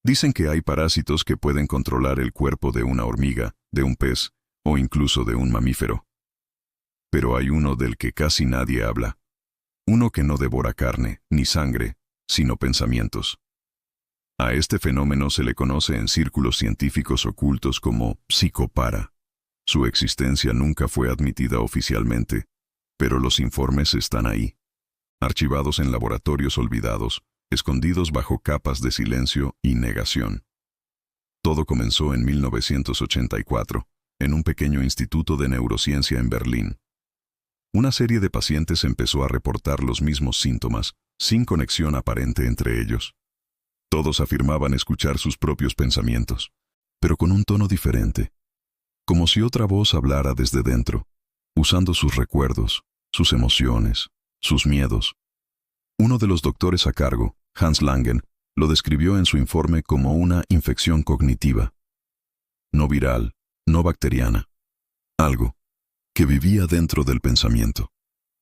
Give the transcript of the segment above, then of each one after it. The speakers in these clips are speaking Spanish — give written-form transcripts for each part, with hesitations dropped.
Dicen que hay parásitos que pueden controlar el cuerpo de una hormiga, de un pez, o incluso de un mamífero. Pero hay uno del que casi nadie habla. Uno que no devora carne, ni sangre, sino pensamientos. A este fenómeno se le conoce en círculos científicos ocultos como psicopara. Su existencia nunca fue admitida oficialmente, pero los informes están ahí, archivados en laboratorios olvidados, escondidos bajo capas de silencio y negación. Todo comenzó en 1984, en un pequeño instituto de neurociencia en Berlín. Una serie de pacientes empezó a reportar los mismos síntomas, sin conexión aparente entre ellos. Todos afirmaban escuchar sus propios pensamientos, pero con un tono diferente, como si otra voz hablara desde dentro, usando sus recuerdos, sus emociones, sus miedos. Uno de los doctores a cargo, Hans Langen, lo describió en su informe como una infección cognitiva. No viral, no bacteriana. Algo que vivía dentro del pensamiento.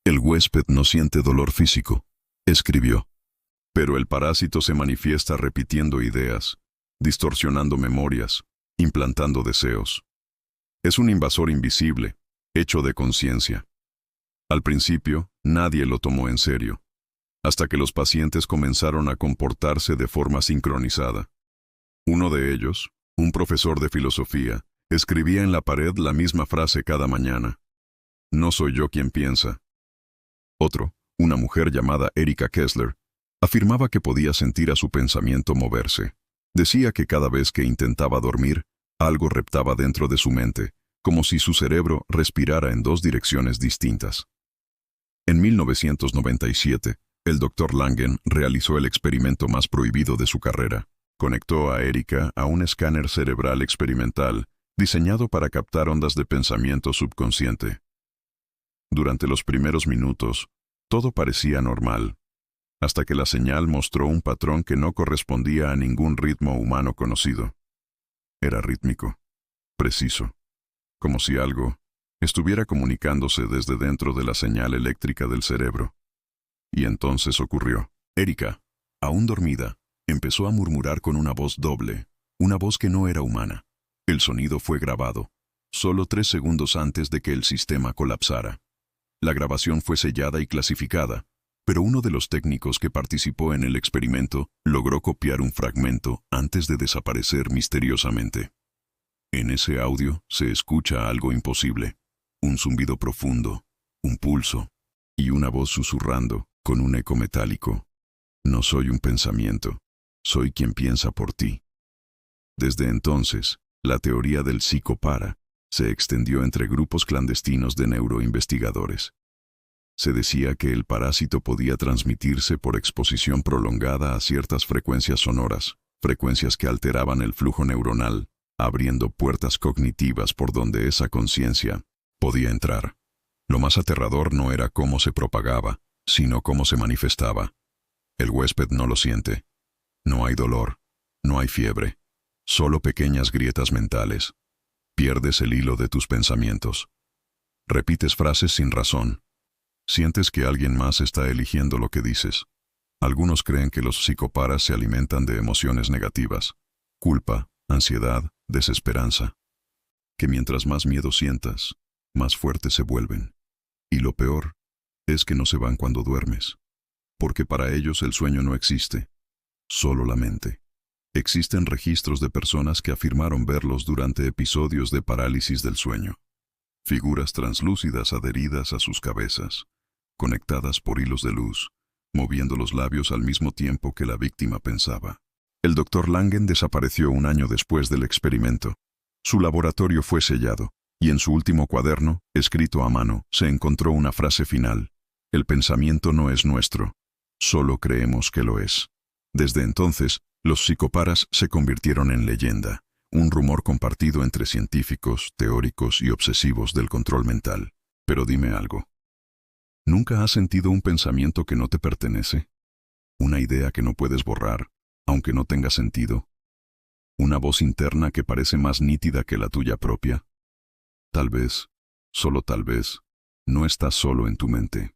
El huésped no siente dolor físico, escribió. Pero el parásito se manifiesta repitiendo ideas, distorsionando memorias, implantando deseos. Es un invasor invisible, hecho de conciencia. Al principio, nadie lo tomó en serio, hasta que los pacientes comenzaron a comportarse de forma sincronizada. Uno de ellos, un profesor de filosofía, escribía en la pared la misma frase cada mañana. No soy yo quien piensa. Otro, una mujer llamada Erika Kessler, afirmaba que podía sentir a su pensamiento moverse. Decía que cada vez que intentaba dormir, algo reptaba dentro de su mente, como si su cerebro respirara en dos direcciones distintas. En 1997, el Dr. Langen realizó el experimento más prohibido de su carrera. Conectó a Erika a un escáner cerebral experimental diseñado para captar ondas de pensamiento subconsciente. Durante los primeros minutos, todo parecía normal, hasta que la señal mostró un patrón que no correspondía a ningún ritmo humano conocido. Era rítmico, preciso, como si algo estuviera comunicándose desde dentro de la señal eléctrica del cerebro. Y entonces ocurrió. Erika, aún dormida, empezó a murmurar con una voz doble, una voz que no era humana. El sonido fue grabado, solo 3 segundos antes de que el sistema colapsara. La grabación fue sellada y clasificada, pero uno de los técnicos que participó en el experimento logró copiar un fragmento antes de desaparecer misteriosamente. En ese audio se escucha algo imposible, un zumbido profundo, un pulso, y una voz susurrando, con un eco metálico. No soy un pensamiento, soy quien piensa por ti. Desde entonces, la teoría del psicopara se extendió entre grupos clandestinos de neuroinvestigadores. Se decía que el parásito podía transmitirse por exposición prolongada a ciertas frecuencias sonoras, frecuencias que alteraban el flujo neuronal, abriendo puertas cognitivas por donde esa conciencia podía entrar. Lo más aterrador no era cómo se propagaba, sino cómo se manifestaba. El huésped no lo siente. No hay dolor, no hay fiebre, solo pequeñas grietas mentales. Pierdes el hilo de tus pensamientos. Repites frases sin razón. Sientes que alguien más está eligiendo lo que dices. Algunos creen que los psicoparas se alimentan de emociones negativas, culpa, ansiedad, desesperanza. Que mientras más miedo sientas, más fuertes se vuelven. Y lo peor es que no se van cuando duermes. Porque para ellos el sueño no existe, solo la mente. Existen registros de personas que afirmaron verlos durante episodios de parálisis del sueño. Figuras translúcidas adheridas a sus cabezas, conectadas por hilos de luz, moviendo los labios al mismo tiempo que la víctima pensaba. El Dr. Langen desapareció un año después del experimento. Su laboratorio fue sellado, y en su último cuaderno, escrito a mano, se encontró una frase final. El pensamiento no es nuestro, solo creemos que lo es. Desde entonces, los psicoparas se convirtieron en leyenda, un rumor compartido entre científicos, teóricos y obsesivos del control mental. Pero dime algo. ¿Nunca has sentido un pensamiento que no te pertenece? ¿Una idea que no puedes borrar, aunque no tenga sentido? ¿Una voz interna que parece más nítida que la tuya propia? Tal vez, solo tal vez, no estás solo en tu mente.